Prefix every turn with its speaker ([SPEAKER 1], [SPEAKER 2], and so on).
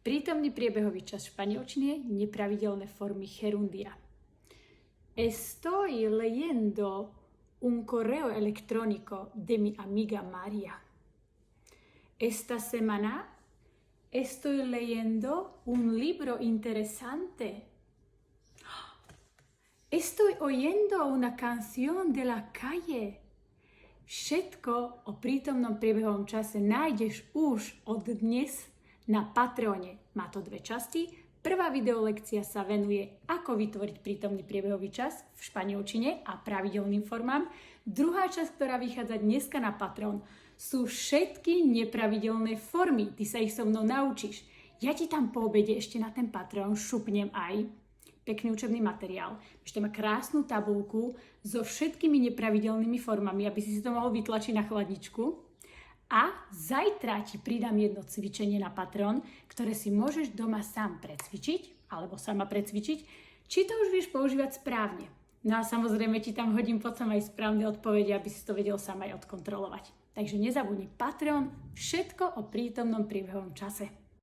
[SPEAKER 1] Prítomný priebehový čas v španielčine, nepravidelné formy gerundia. Estoy leyendo un correo electrónico de mi amiga María. Esta semana estoy leyendo un libro interesante. Estoy oyendo una canción de la calle. Všetko o prítomnom priebehovom čase nájdeš už od dnes na Patreone. Má to 2 časti. Prvá videolekcia sa venuje, ako vytvoriť prítomný priebehový čas v španielčine a pravidelným formám. Druhá časť, ktorá vychádza dneska na Patreon, sú všetky nepravidelné formy. Ty sa ich so mnou naučíš. Ja ti tam po obede ešte na ten Patreon šupnem aj pekný učebný materiál. Ešte má krásnu tabuľku so všetkými nepravidelnými formami, aby si to mohol vytlačiť na chladničku. A zajtra ti pridám jedno cvičenie na Patreon, ktoré si môžeš doma sám precvičiť, alebo sama precvičiť, či to už vieš používať správne. No a samozrejme ti tam hodím potom aj správne odpovede, aby si to vedel sám aj odkontrolovať. Takže nezabudni Patreon, všetko o prítomnom priebehovom čase.